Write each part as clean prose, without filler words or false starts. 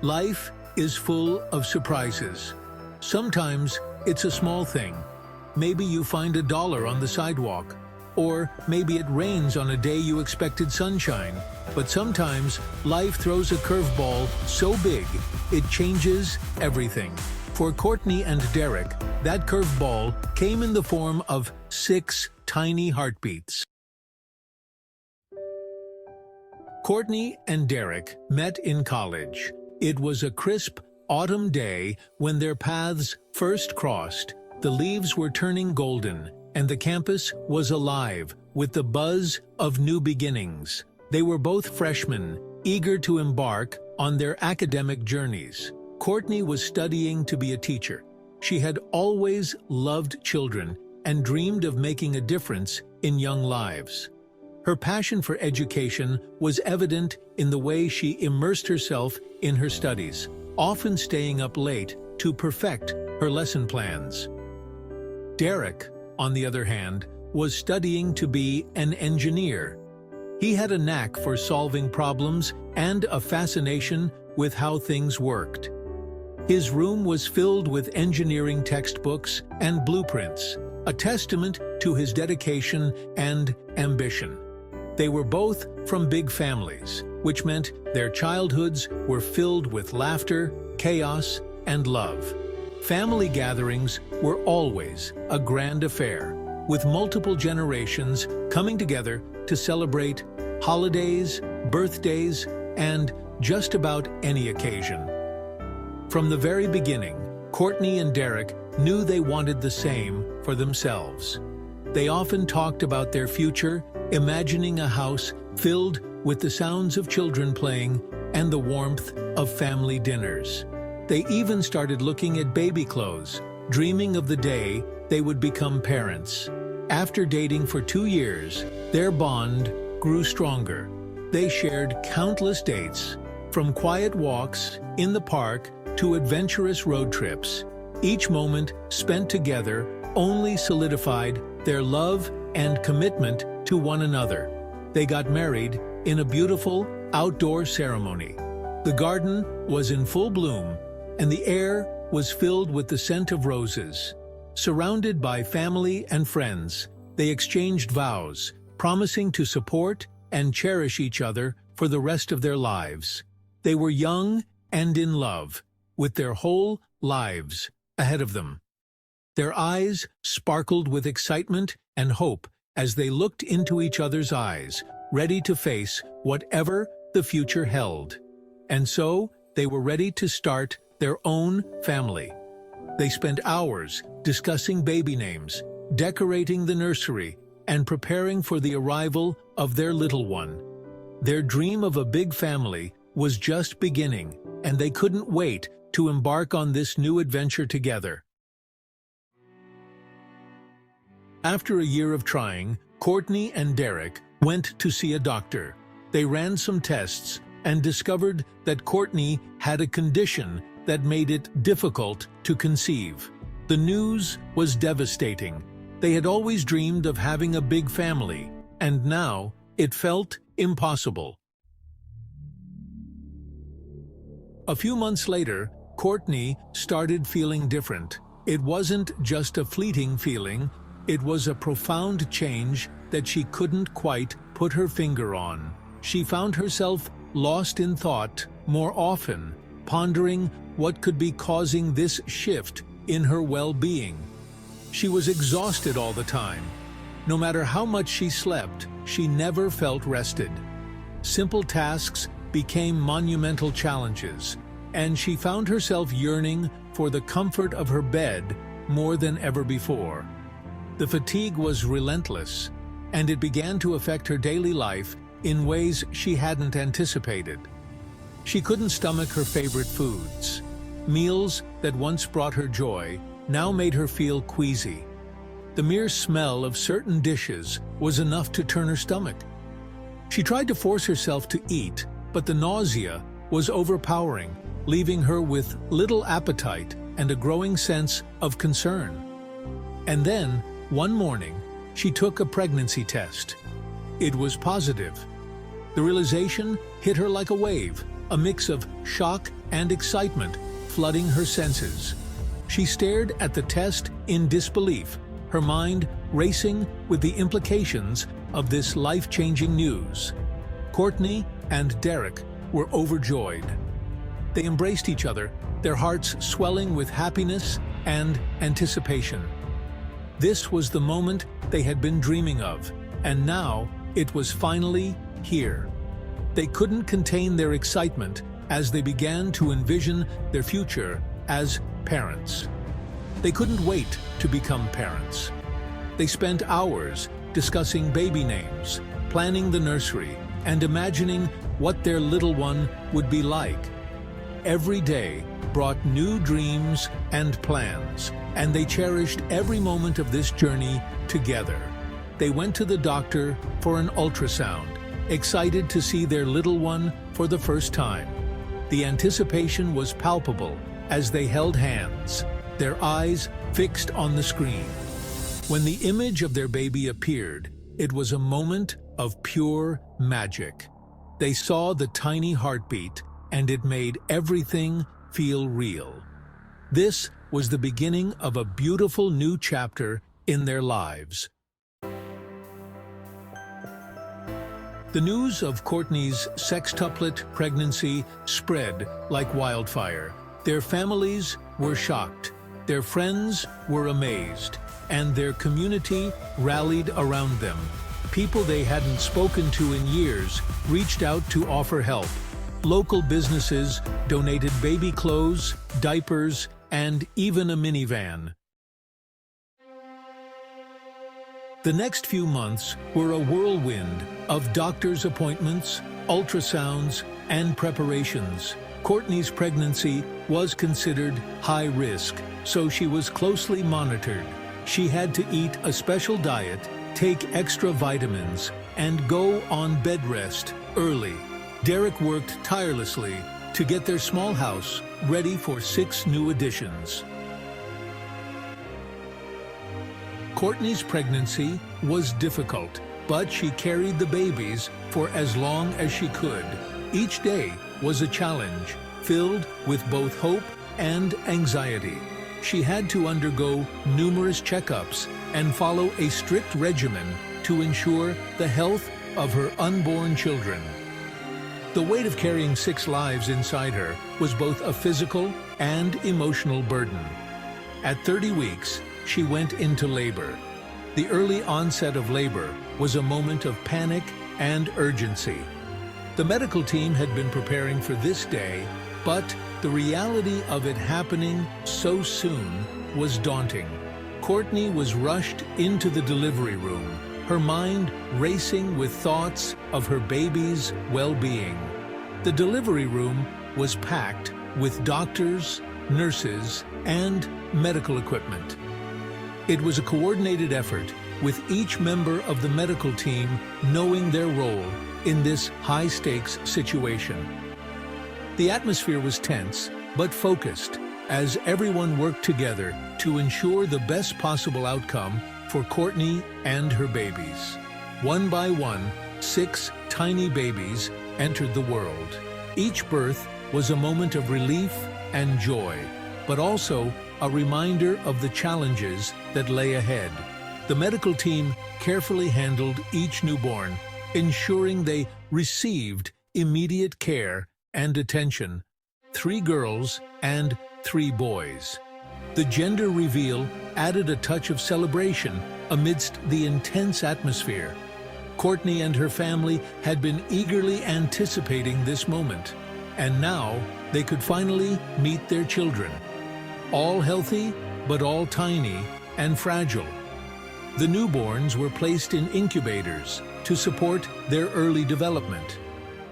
Life is full of surprises. Sometimes it's a small thing. Maybe you find $1 on the sidewalk. Or maybe it rains on a day you expected sunshine. But sometimes life throws a curveball so big, it changes everything. For Courtney and Derek, that curveball came in the form of 6 tiny heartbeats. Courtney and Derek met in college. It was a crisp autumn day when their paths first crossed. The leaves were turning golden, and the campus was alive with the buzz of new beginnings. They were both freshmen, eager to embark on their academic journeys. Courtney was studying to be a teacher. She had always loved children and dreamed of making a difference in young lives. Her passion for education was evident in the way she immersed herself in her studies, often staying up late to perfect her lesson plans. Derek, on the other hand, was studying to be an engineer. He had a knack for solving problems and a fascination with how things worked. His room was filled with engineering textbooks and blueprints, a testament to his dedication and ambition. They were both from big families, which meant their childhoods were filled with laughter, chaos, and love. Family gatherings were always a grand affair, with multiple generations coming together to celebrate holidays, birthdays, and just about any occasion. From the very beginning, Courtney and Derek knew they wanted the same for themselves. They often talked about their future, imagining a house filled with the sounds of children playing and the warmth of family dinners. They even started looking at baby clothes, dreaming of the day they would become parents. After dating for 2 years, their bond grew stronger. They shared countless dates, from quiet walks in the park to adventurous road trips. Each moment spent together only solidified their love and commitment to one another. They got married in a beautiful outdoor ceremony. The garden was in full bloom, and the air was filled with the scent of roses. Surrounded by family and friends, they exchanged vows, promising to support and cherish each other for the rest of their lives. They were young and in love, with their whole lives ahead of them. Their eyes sparkled with excitement and hope as they looked into each other's eyes, ready to face whatever the future held. And so, they were ready to start their own family. They spent hours discussing baby names, decorating the nursery, and preparing for the arrival of their little one. Their dream of a big family was just beginning, and they couldn't wait to embark on this new adventure together. After a year of trying, Courtney and Derek went to see a doctor. They ran some tests and discovered that Courtney had a condition that made it difficult to conceive. The news was devastating. They had always dreamed of having a big family, and now it felt impossible. A few months later, Courtney started feeling different. It wasn't just a fleeting feeling, it was a profound change that she couldn't quite put her finger on. She found herself lost in thought more often, pondering what could be causing this shift in her well-being. She was exhausted all the time. No matter how much she slept, she never felt rested. Simple tasks became monumental challenges, and she found herself yearning for the comfort of her bed more than ever before. The fatigue was relentless, and it began to affect her daily life in ways she hadn't anticipated. She couldn't stomach her favorite foods. Meals that once brought her joy now made her feel queasy. The mere smell of certain dishes was enough to turn her stomach. She tried to force herself to eat, but the nausea was overpowering, leaving her with little appetite and a growing sense of concern. And then, one morning, she took a pregnancy test. It was positive. The realization hit her like a wave. a mix of shock and excitement flooding her senses. She stared at the test in disbelief, her mind racing with the implications of this life-changing news. Courtney and Derek were overjoyed. They embraced each other, their hearts swelling with happiness and anticipation. This was the moment they had been dreaming of, and now it was finally here. They couldn't contain their excitement as they began to envision their future as parents. They couldn't wait to become parents. They spent hours discussing baby names, planning the nursery, and imagining what their little one would be like. Every day brought new dreams and plans, and they cherished every moment of this journey together. They went to the doctor for an ultrasound, excited to see their little one for the first time. The anticipation was palpable as they held hands, their eyes fixed on the screen. When the image of their baby appeared, it was a moment of pure magic. They saw the tiny heartbeat, and it made everything feel real. This was the beginning of a beautiful new chapter in their lives. The news of Courtney's sextuplet pregnancy spread like wildfire. Their families were shocked, their friends were amazed, and their community rallied around them. People they hadn't spoken to in years reached out to offer help. Local businesses donated baby clothes, diapers, and even a minivan. The next few months were a whirlwind of doctor's appointments, ultrasounds, and preparations. Courtney's pregnancy was considered high risk, so she was closely monitored. She had to eat a special diet, take extra vitamins, and go on bed rest early. Derek worked tirelessly to get their small house ready for 6 new additions. Courtney's pregnancy was difficult, but she carried the babies for as long as she could. Each day was a challenge, filled with both hope and anxiety. She had to undergo numerous checkups and follow a strict regimen to ensure the health of her unborn children. The weight of carrying 6 lives inside her was both a physical and emotional burden. At 30 weeks, she went into labor. The early onset of labor was a moment of panic and urgency. The medical team had been preparing for this day, but the reality of it happening so soon was daunting. Courtney was rushed into the delivery room, her mind racing with thoughts of her baby's well-being. The delivery room was packed with doctors, nurses, and medical equipment. It was a coordinated effort, with each member of the medical team knowing their role in this high-stakes situation. The atmosphere was tense, but focused, as everyone worked together to ensure the best possible outcome for Courtney and her babies. One by one, 6 tiny babies entered the world. Each birth was a moment of relief and joy, but also a reminder of the challenges that lay ahead. The medical team carefully handled each newborn, ensuring they received immediate care and attention. 3 girls and 3 boys. The gender reveal added a touch of celebration amidst the intense atmosphere. Courtney and her family had been eagerly anticipating this moment, and now they could finally meet their children. All healthy, but all tiny and fragile. The newborns were placed in incubators to support their early development.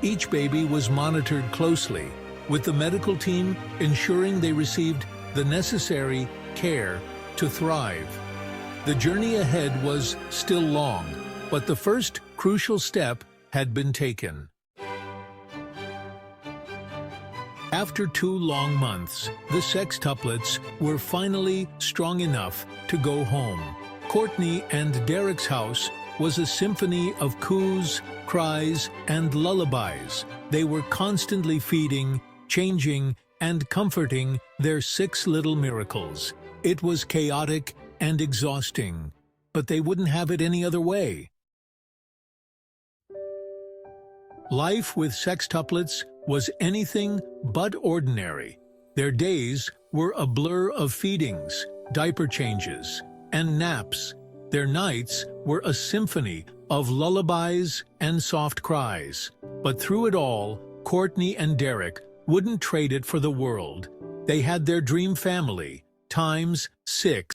Each baby was monitored closely, with the medical team ensuring they received the necessary care to thrive. The journey ahead was still long, but the first crucial step had been taken. After 2 long months, the sextuplets were finally strong enough to go home. Courtney and Derek's house was a symphony of coos, cries, and lullabies. They were constantly feeding, changing, and comforting their 6 little miracles. It was chaotic and exhausting, but they wouldn't have it any other way. Life with sextuplets was anything but ordinary. Their days were a blur of feedings, diaper changes, and naps. Their nights were a symphony of lullabies and soft cries. But through it all, Courtney and Derek wouldn't trade it for the world. They had their dream family, times 6.